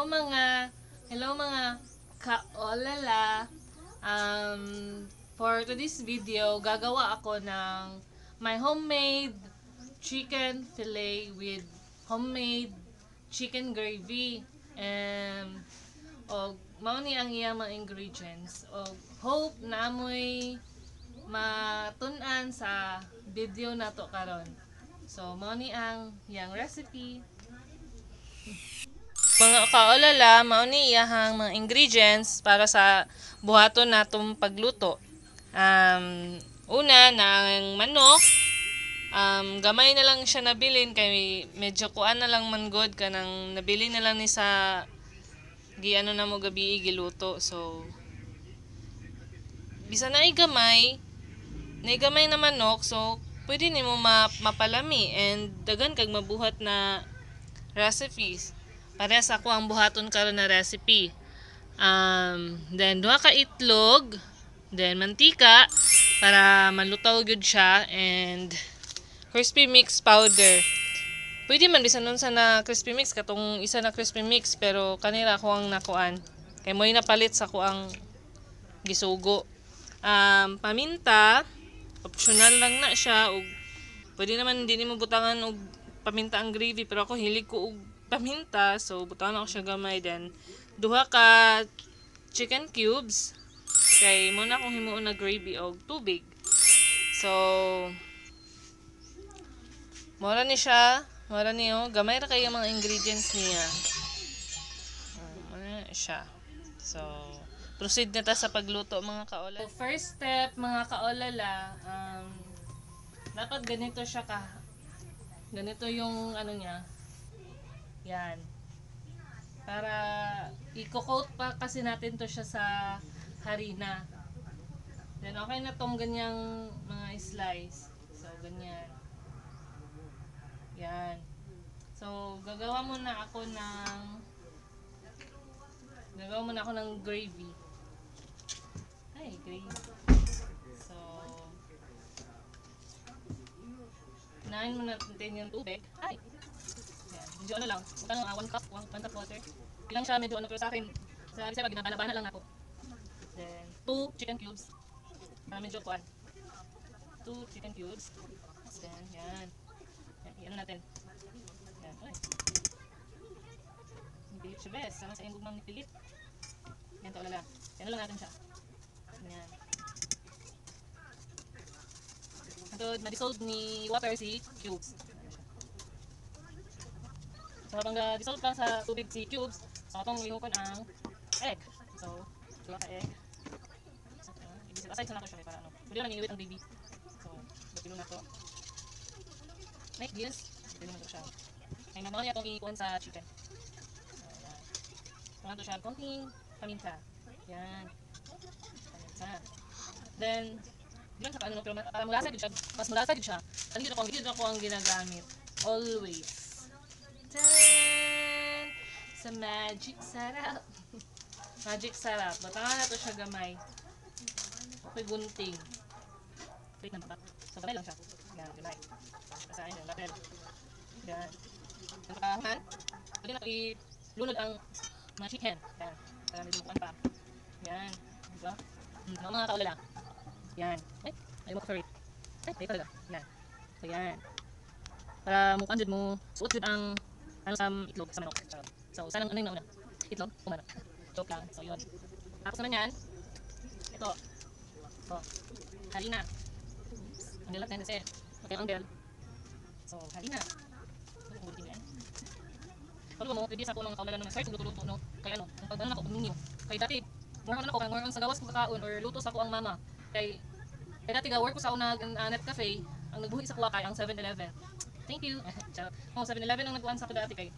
Hello mga kaolala. Um, for today's video, gagawa ako ng my homemade chicken fillet with homemade chicken gravy. Og mao ni ang iyang mga ingredients. Og hope na amoy matun-an sa video nato karon. So mao ni ang iyang recipe. Mga kaolala, mao ni iyahang mga ingredients para sa buhaton natong pagluto. Una ng manok, gamay na lang siya nabilin kay medyo kuan na lang man god ka nang nabili na lang ni sa giano na mo gabi giluto. So bisa na gamay na manok, so pwede nimo mapalami and dagan kag mabuhat na recipes. Pares ako ang buhaton karon na recipe. Then duha ka itlog, then mantika para malutaw gyud siya, and crispy mix powder. Pwede man bisan nun sa na crispy mix katong isa na crispy mix, pero kanila ako ang nakuan. Kay mo'y napalit sa ko ang gisugo. Paminta, optional lang na siya, ug pwede naman hindi nimo butangan og paminta ang gravy, pero ako hilig ko og paminta, so butangan ako siya gamay. Then duha ka chicken cubes, kay mo na akong himuon na gravy og tubig. So mora ni siya, mora niyo gamay ra kay mga ingredients niya. Ano siya. So proceed na ta sa pagluto mga kaolala. So, first step mga kaolala, dapat ganito siya ganito yung ano niya. Yan. Para i-coat pa kasi natin to siya sa harina. Then okay na tong ganyang mga slice. So ganyan. Yan. So gagawa muna ako ng gravy. Ay, gravy. So unahin muna natin yung tubig. Ay. Yan. Medyo ano lang. Magkano 1 cup water. Ilang siya medyo ano, pero sa akin sa isa ginabana lang ako. Then 2 chicken cubes. Para medyo kuan. 2 chicken cubes. Then yan. Yan, i-ano natin. Yan. Ay. Pilit siya bes. Sama sa ingugmang ni pilit. Yan to lala. Yan lang natin siya. Yan. Ito, na-dissolve ni water si cubes. So habang dissolve pa sa tubig si cubes, so atong lihupan ang egg. So, dua ka egg. So, i-set aside sa nato siya para ano. Pwede lang iiwit ang baby. So, bapilo na to. Like this, pwede naman to siya. Ay naman niya itong ikuhan sa chicken. So, yan. Tuhan to siya konting paminta. Yan. Paminta. Then, yun sa ano, pero para malasa din siya, mas malasa din siya. Hindi ako ang ginagamit. Always. Taran! Sa magic sarap. Magic sarap. Batangan na to siya gamay. Okay, gunting. Wait na ba? So, gamay lang siya. Yan, gamay. Kasain yung lapel. Yan. Ang pakahan, pwede na ilunod ang mga chicken. Yan. Para medyo mukuan pa. Yan. Diba? Mga kaulala. Yan. Ay, ayaw mo ka-favorite. Ay, ayaw talaga. Yan. So, yan. Para mukuan dyan mo, suot dyan ang itlog sa manok. So, sanang ano yung nauna? Itlog o manok? Joke lang. So, yun. Tapos naman yan, ito. Ito. Harina. Ang galat na yun kasi. Okay, ang bell. So, harina. Ito yung bulitin yan. Palo mo, pwede sa ako ng kaulalan ng search, luto-luto, no? Kaya ano, pag ano ako, ninyo. Kaya dati, more on sa gawas ko kakaon or luto sa ako ang mama. Kaya dati work ko sa una net cafe, ang nagbuhi sa kuha kay ang 7-Eleven. Thank you. 7-Eleven ang nagkuhan sa ako dati kay.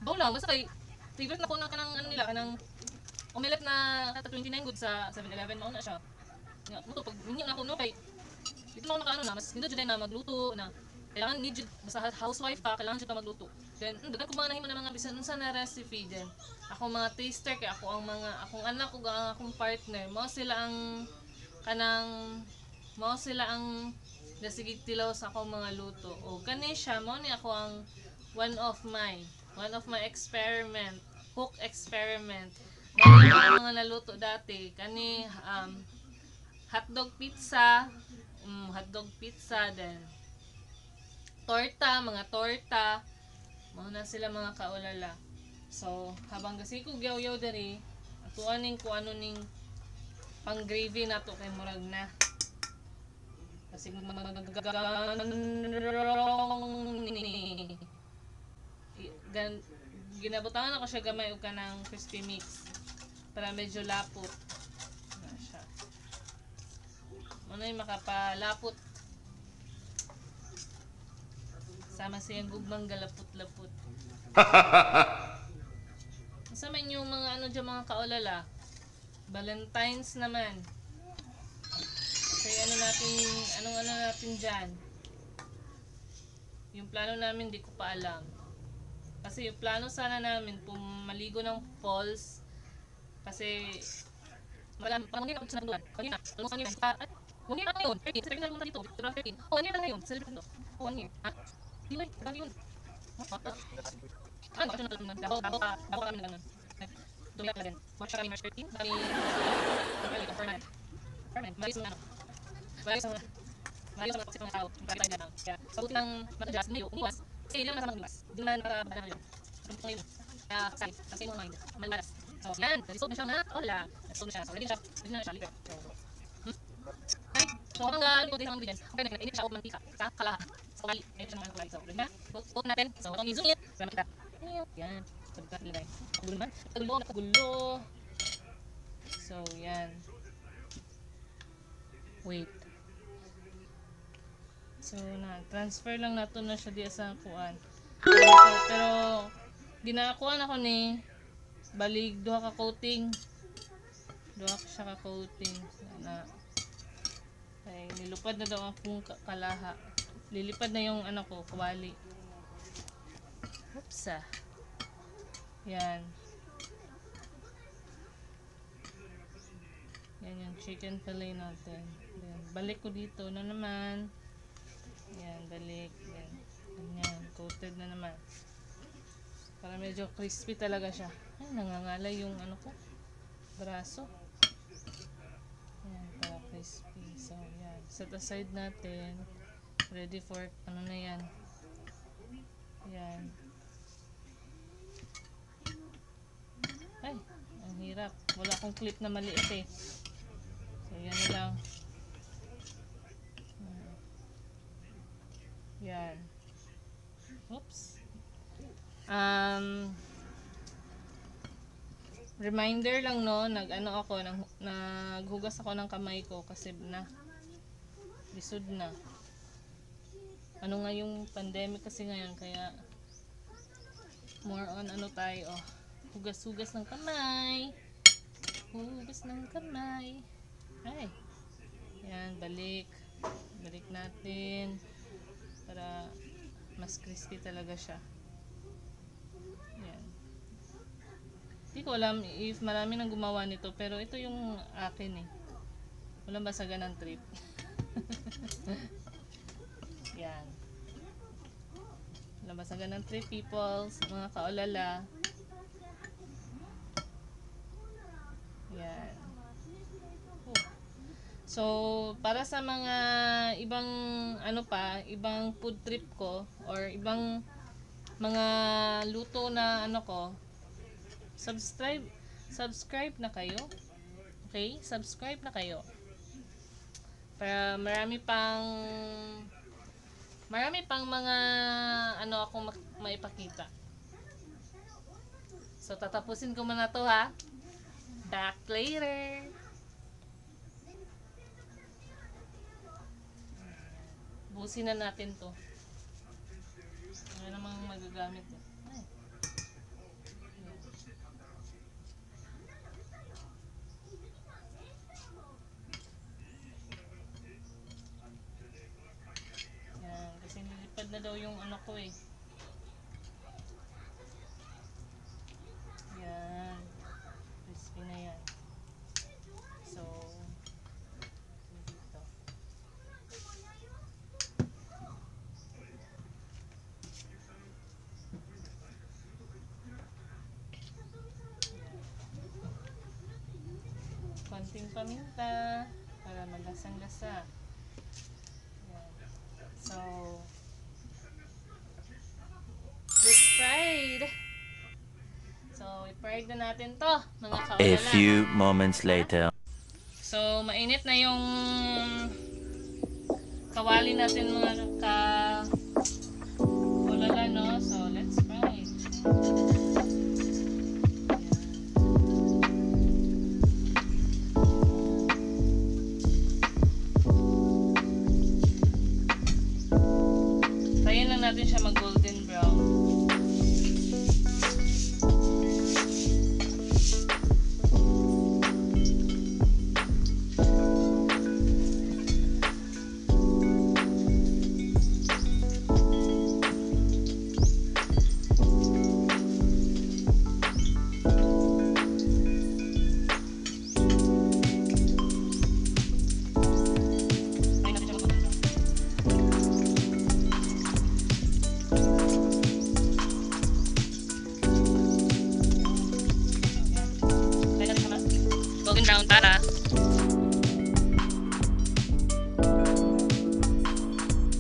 Baw lang, basta kay favorite na ko ng kanang ano nila, kanang omelette na kata 29 good sa 7-Eleven mao na siya. Muto pag ninyo na ko no kay dito mo nakaano na mas hindi jud na magluto na. Kailangan need jud basta housewife ka, kailangan jud ta magluto. Then dagan ko mga nahimo na mga bisan unsa na recipe din. Ako mga taster kay akong anak ug ang akong partner, mao sila ang nasigig tilaw sa akong mga luto. O kani siya mao ni ako ang one of my experiment cook experiment. Mga mga naluto dati kani hotdog pizza, hotdog pizza then torta, mao na sila mga kaulala. So, habang kasi ko yaw-yaw diri, atuan ning ko ano ning pang gravy nato kay murag na. Kasi ginabutangan ako siya gamay og kanang crispy mix para medyo lapot na siya. Muna yung makapalapot sama siyang gugmang galapot-lapot. Sa man yung mga ano dyan mga kaulala, Valentine's naman. Kasi anong ano natin dyan. Yung plano namin di ko pa alam. Kasi yung plano sana namin maligo ng falls. Kasi pangungin ako sa natulan. Kanina, almost 1 year na. At 1 year na ngayon. 13. Celebrate na naman dito. Victoria 13. 1 year na ngayon. Celebrate na. 1 year. Ha? Di ba? Grabe yun. Ano, bakit siya naman? Bago kami na ganun. Dumiyak na din. Watch siya kami March 13. Kami, permanent. Permanent. Maris mo ano. Maris mo toxic mga tao. Kaya tayo na. Kaya, sa buti ng matajas, ngayon, umiwas. Kasi ilang nasa mga umiwas. Di na nakabala na yun. Ngayon. Kaya, kasi mo mind. Malalas. So, yan. Resolve na siya na. Hola. Resolve na siya. So, ready na siya. Libre. Okay. So, habang galing ko din sa mga ingredients, okay, nag-init siya o mantika. Sa kalaha. So, kali. Ayun siya naman kulay. So, ready na. Cook natin. So, itong i-zoom it. Para makita. Yan. Sabi ka, ilagay. Nakagulo naman. Nakagulo. So, yan. Wait. So, transfer lang nato na siya diya sa kuan. Pero, ginakuan ako ni balig duha ka coating. Duha ka siya ka coating. Na, ay, nilupad na daw akong kalaha. Lilipad na yung ano ko, kawali. Oops ah. Yan. Yan yung chicken fillet natin. Yan. Balik ko dito na naman. Yan, balik. Yan. Ganyan. Coated na naman. Para medyo crispy talaga siya. Ay, nangangalay yung ano ko. Braso. Yan, para crispy. So, yan. Set aside natin. Ready for, ano na yan. Yan. Ay, ang hirap. Wala akong clip na maliit eh. So, yan na lang. Yan. Oops. Reminder lang no, naghugas ako ng kamay ko kasi lisod na. Ano nga yung pandemic kasi ngayon kaya more on ano tayo, hugas-hugas ng kamay. Hugas ng kamay. Ay. Yan, balik natin para mas crispy talaga siya. Yan. Hindi ko alam if marami nang gumawa nito pero ito yung akin eh. Walang basagan ng trip. Yan. Walang basagan ng trip peoples, mga kaulala. Yan. So, para sa mga ibang ibang food trip ko or ibang mga luto na subscribe na kayo. Okay? Subscribe na kayo. Para marami pang mga akong maipakita. So, tatapusin ko muna to ha. Back later. Busin na natin to. Ano namang magagamit eh. Yan, kasi nilipad na daw yung ano ko eh. Yan. Crispy na yan. So, dito. paminta para malasang-lasa. So, it's fried. So, i-fried na natin to, mga kaulala. A few moments later. So, mainit na yung kawali natin, mga kaulala, no? So, let's fry it. Tayin lang natin siya mag-golden brown. Golden brown para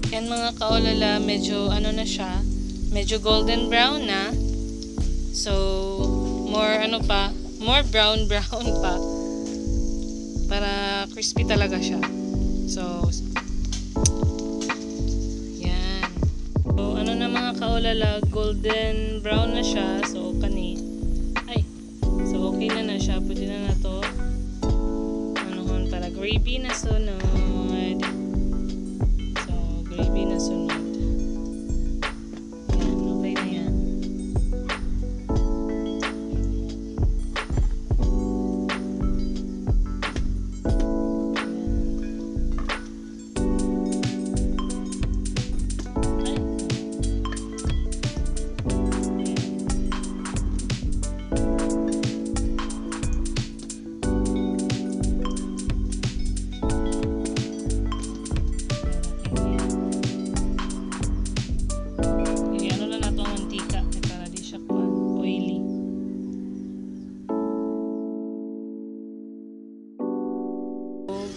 yan, mga kaulala, medyo ano na siya, medyo golden brown na. So more more brown pa para crispy talaga siya. So yan, so ano na, mga kaulala, golden brown na siya. So so okay na siya. Pwede na to para gravy na sunod. So gravy na sunod. Yan, okay na yan.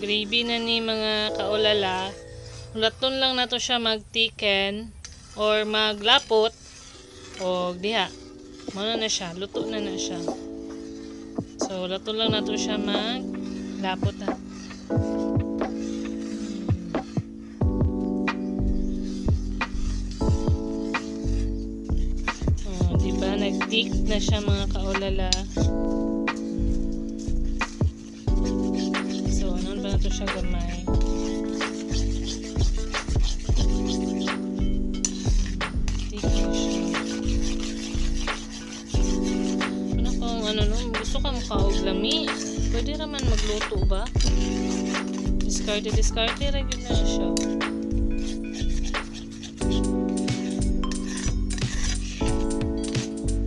Gravy na ni, mga kaulala. Laton lang nato siya mag-thicken or maglapot o diha. Muna na siya, luto na siya. So laton lang nato siya maglapot ha. Oh, diba nag-thick na siya, mga kaulala. Ito siya gamay. Tignan siya. Ano kung gusto ka makaog lami, pwede naman magluto ba? Discarte rin na siya.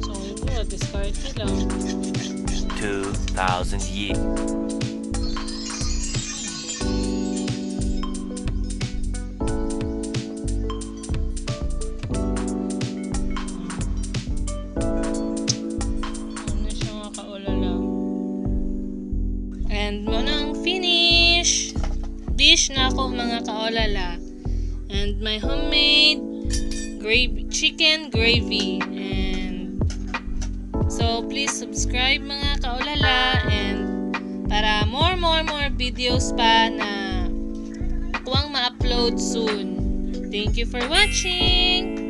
So ito, discarte lang. 2,000 years. And munang finish dish na ako, mga kaulala. And my homemade chicken gravy. And so please subscribe, mga kaulala, and para more videos pa na tuwang ma-upload soon. Thank you for watching.